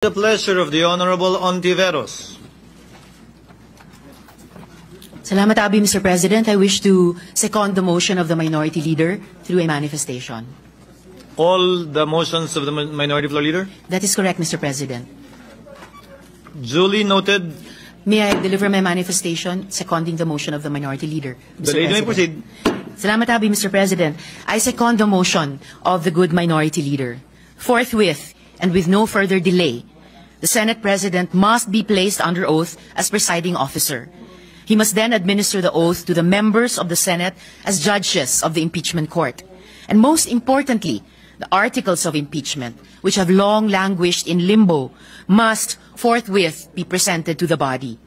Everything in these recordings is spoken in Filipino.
The pleasure of the Honorable Ontiveros. Salamat, Abi, Mr. President. I wish to second the motion of the Minority Leader through a manifestation. All the motions of the Minority Floor Leader? That is correct, Mr. President. Duly noted. May I deliver my manifestation seconding the motion of the Minority Leader, Mr. The lady may President? proceed. Salamat, Abi, Mr. President. I second the motion of the good Minority Leader. Forthwith, and with no further delay, the Senate President must be placed under oath as presiding officer. He must then administer the oath to the members of the Senate as judges of the impeachment court. And most importantly, the articles of impeachment, which have long languished in limbo, must forthwith be presented to the body.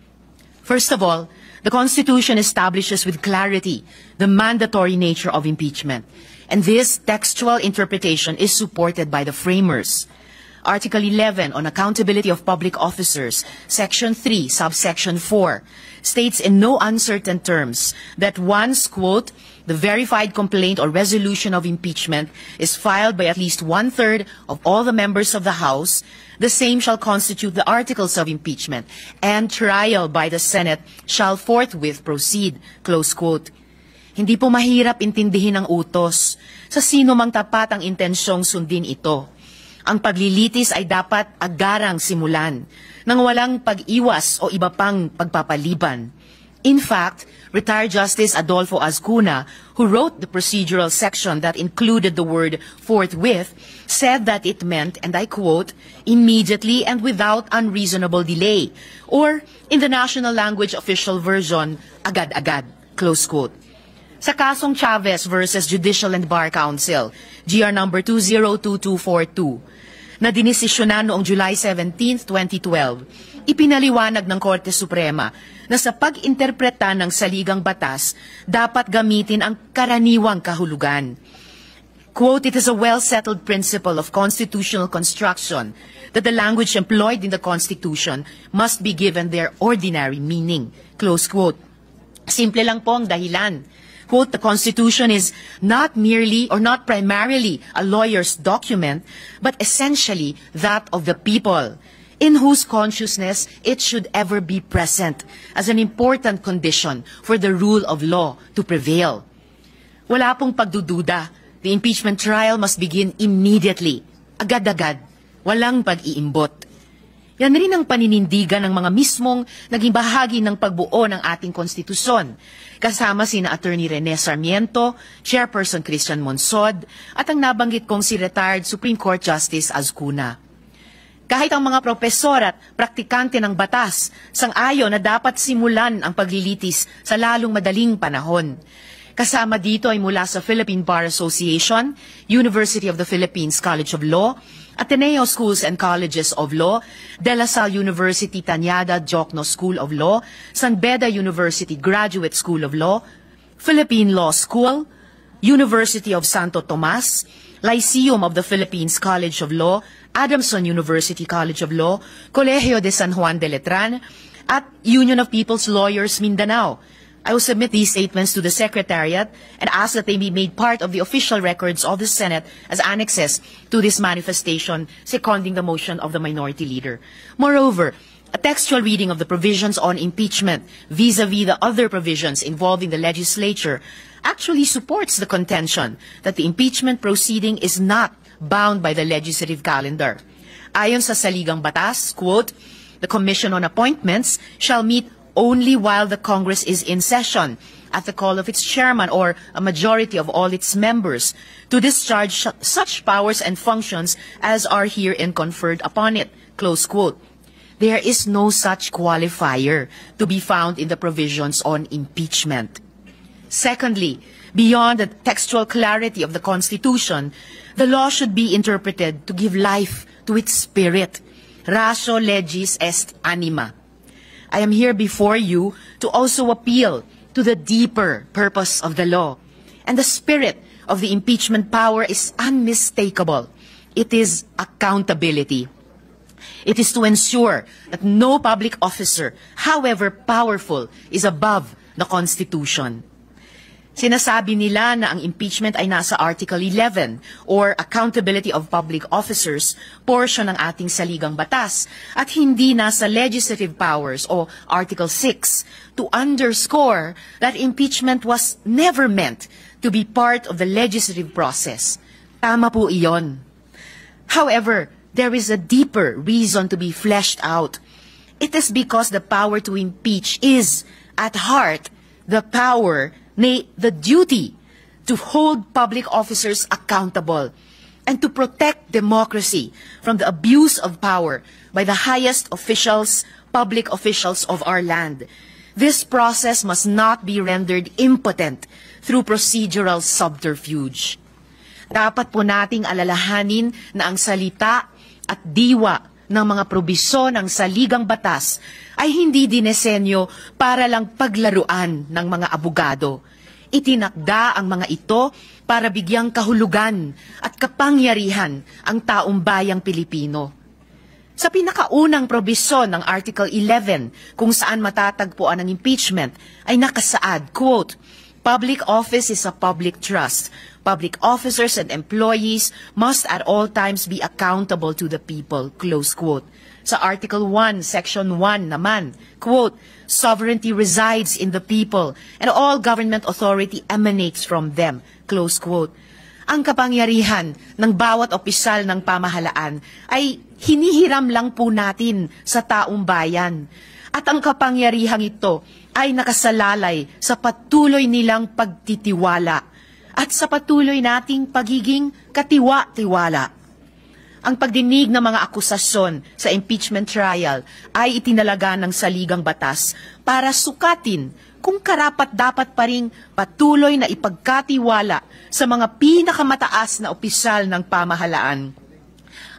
First of all, the Constitution establishes with clarity the mandatory nature of impeachment, and this textual interpretation is supported by the framers. Article 11 on accountability of public officers, Section 3, subsection 4, states in no uncertain terms that once, quote, the verified complaint or resolution of impeachment is filed by at least one-third of all the members of the House, the same shall constitute the articles of impeachment, and trial by the Senate shall forthwith proceed, close quote. Hindi po mahirap intindihin ang utos. Sa sino mang tapat ang intensyong sundin ito. Ang paglilitis ay dapat agarang simulan, nang walang pag-iwas o iba pang pagpapaliban. In fact, retired Justice Adolfo Azcuna, who wrote the procedural section that included the word forthwith, said that it meant, and I quote, immediately and without unreasonable delay, or in the national language official version, agad-agad, close quote. Sa kasong Chavez versus Judicial and Bar Council, GR number 202242, na dinesisyonan noong July 17, 2012, ipinaliwanag ng Korte Suprema na sa pag-interpreta ng saligang batas, dapat gamitin ang karaniwang kahulugan. Quote, it is a well-settled principle of constitutional construction that the language employed in the Constitution must be given their ordinary meaning. Close quote. Simple lang po ang dahilan. Quote, the Constitution is not merely or not primarily a lawyer's document, but essentially that of the people, in whose consciousness it should ever be present as an important condition for the rule of law to prevail. Wala pong pagdududa. The impeachment trial must begin immediately, agad-agad, walang pag-iimbot. Yan rin ang paninindigan ng mga mismong naging bahagi ng pagbuo ng ating konstitusyon, kasama sina Attorney Rene Sarmiento, Chairperson Christian Monsod, at ang nabanggit kong si retired Supreme Court Justice Azcuna. Kahit ang mga propesor at praktikante ng batas, sang-ayon na dapat simulan ang paglilitis sa lalong madaling panahon. Kasama dito ay mula sa Philippine Bar Association, University of the Philippines College of Law, Ateneo Schools and Colleges of Law, De La Salle University Tanyada Jokno School of Law, San Beda University Graduate School of Law, Philippine Law School, University of Santo Tomas, Lyceum of the Philippines College of Law, Adamson University College of Law, Colegio de San Juan de Letran, at Union of People's Lawyers Mindanao. I will submit these statements to the Secretariat and ask that they be made part of the official records of the Senate as annexes to this manifestation, seconding the motion of the Minority Leader. Moreover, a textual reading of the provisions on impeachment vis-a-vis the other provisions involving the legislature actually supports the contention that the impeachment proceeding is not bound by the legislative calendar. Ayon sa saligang batas, quote, the Commission on Appointments shall meet only while the Congress is in session at the call of its chairman or a majority of all its members to discharge such powers and functions as are herein conferred upon it, close quote. There is no such qualifier to be found in the provisions on impeachment. Secondly, beyond the textual clarity of the Constitution, the law should be interpreted to give life to its spirit. Ratio legis est anima. I am here before you to also appeal to the deeper purpose of the law. And the spirit of the impeachment power is unmistakable. It is accountability. It is to ensure that no public officer, however powerful, is above the Constitution. Sinasabi nila na ang impeachment ay nasa Article 11 or Accountability of Public Officers portion ng ating saligang batas at hindi nasa Legislative Powers o Article 6 to underscore that impeachment was never meant to be part of the legislative process. Tama po iyon. However, there is a deeper reason to be fleshed out. It is because the power to impeach is, at heart, the power, nay, the duty to hold public officers accountable and to protect democracy from the abuse of power by the highest officials, public officials of our land. This process must not be rendered impotent through procedural subterfuge. Dapat po nating alalahanin na ang salita at diwa ng mga probisyon ng saligang batas ay hindi dinesenyo para lang paglaruan ng mga abogado. Itinakda ang mga ito para bigyang kahulugan at kapangyarihan ang taong bayang Pilipino. Sa pinakaunang probisyon ng Article 11 kung saan matatagpuan ang impeachment ay nakasaad, quote, "Public office is a public trust. Public officers and employees must at all times be accountable to the people," close quote. Sa Article 1, Section 1 naman, quote, "Sovereignty resides in the people and all government authority emanates from them," close quote. Ang kapangyarihan ng bawat opisyal ng pamahalaan ay hinihiram lang po natin sa taong bayan. At ang kapangyarihang ito ay nakasalalay sa patuloy nilang pagtitiwala at sa patuloy nating pagiging katiwa-tiwala. Ang pagdinig ng mga akusasyon sa impeachment trial ay itinalaga ng saligang batas para sukatin kung karapat-dapat pa ring patuloy na ipagkatiwala sa mga pinakamataas na opisyal ng pamahalaan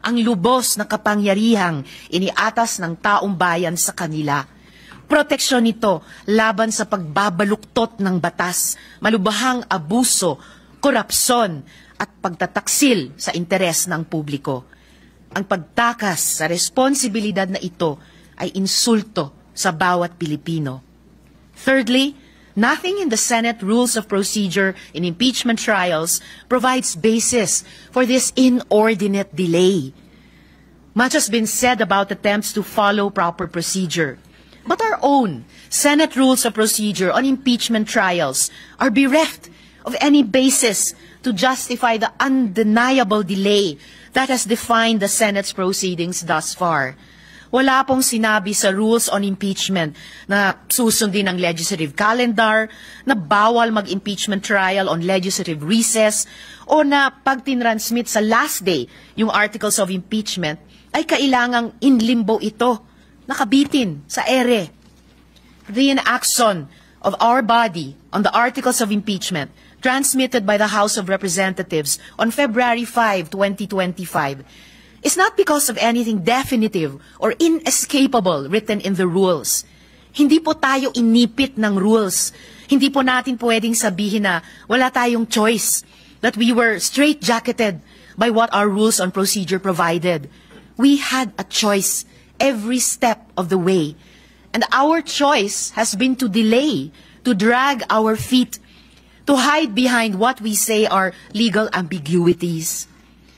ang lubos na kapangyarihang iniatas ng taong bayan sa kanila. Proteksyon nito laban sa pagbabaluktot ng batas, malubhang abuso, korupsyon at pagtataksil sa interes ng publiko. Ang pagtakas sa responsibilidad na ito ay insulto sa bawat Pilipino. Thirdly, nothing in the Senate Rules of Procedure in impeachment trials provides basis for this inordinate delay. Much has been said about attempts to follow proper procedure. But our own Senate Rules of Procedure on impeachment trials are bereft of any basis to justify the undeniable delay that has defined the Senate's proceedings thus far. Wala pong sinabi sa rules on impeachment na susundin ang legislative calendar, na bawal mag-impeachment trial on legislative recess, o na pag tinransmit sa last day yung articles of impeachment, ay kailangang in limbo ito, nakabitin sa ere. The inaction of our body on the articles of impeachment transmitted by the House of Representatives on February 5, 2025, is not because of anything definitive or inescapable written in the rules. Hindi po tayo inipit ng rules. Hindi po natin pwedeng sabihin na wala tayong choice, that we were straitjacketed by what our rules on procedure provided. We had a choice every step of the way. And our choice has been to delay, to drag our feet, to hide behind what we say are legal ambiguities.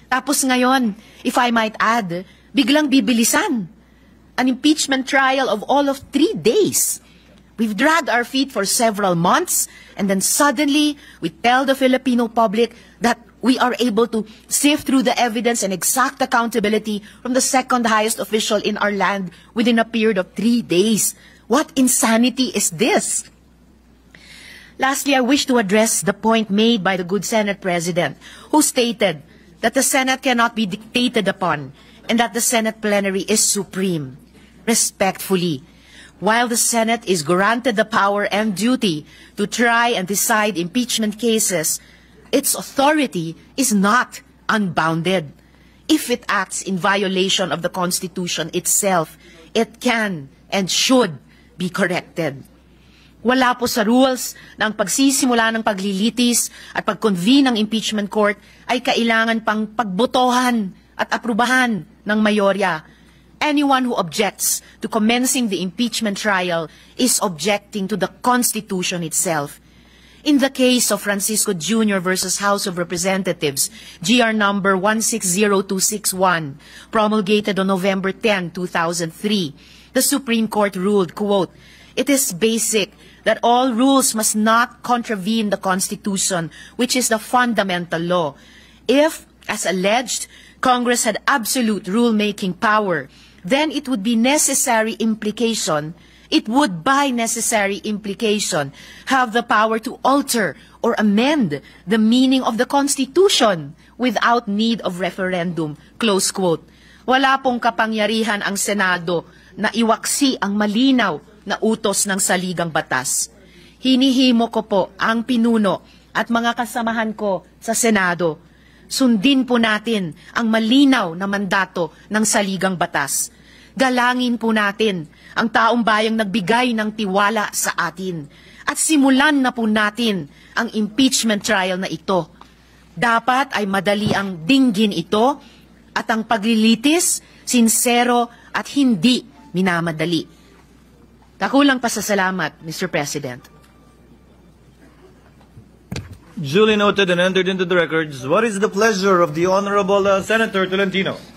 Tapos ngayon, if I might add, biglang bibilisan. An impeachment trial of all of 3 days. We've dragged our feet for several months, and then suddenly we tell the Filipino public that we are able to sift through the evidence and exact accountability from the second highest official in our land within a period of 3 days. What insanity is this? Lastly, I wish to address the point made by the good Senate President, who stated that the Senate cannot be dictated upon and that the Senate plenary is supreme. Respectfully, while the Senate is granted the power and duty to try and decide impeachment cases, its authority is not unbounded. If it acts in violation of the Constitution itself, it can and should be corrected. Wala po sa rules na ang pagsisimula ng paglilitis at pag-convene ng impeachment court ay kailangan pang pagbotohan at aprubahan ng mayorya. Anyone who objects to commencing the impeachment trial is objecting to the Constitution itself. In the case of Francisco Jr. versus House of Representatives, GR number 160261, promulgated on November 10, 2003, the Supreme Court ruled, quote, "It is basic that all rules must not contravene the Constitution, which is the fundamental law. If, as alleged, Congress had absolute rule-making power, then it would by necessary implication have the power to alter or amend the meaning of the Constitution without need of referendum." Close quote. Wala pong kapangyarihan ang Senado na iwaksi ang malinaw na utos ng saligang batas. Hinihimo ko po ang pinuno at mga kasamahan ko sa Senado. Sundin po natin ang malinaw na mandato ng saligang batas. Galangin po natin ang taong bayang nagbigay ng tiwala sa atin at simulan na po natin ang impeachment trial na ito. Dapat ay madali ang dinggin ito at ang paglilitis, sinsero at hindi minamadali. Kakulang pasasalamat, Mr. President. Duly noted and entered into the records. What is the pleasure of the Honorable Senator Tolentino?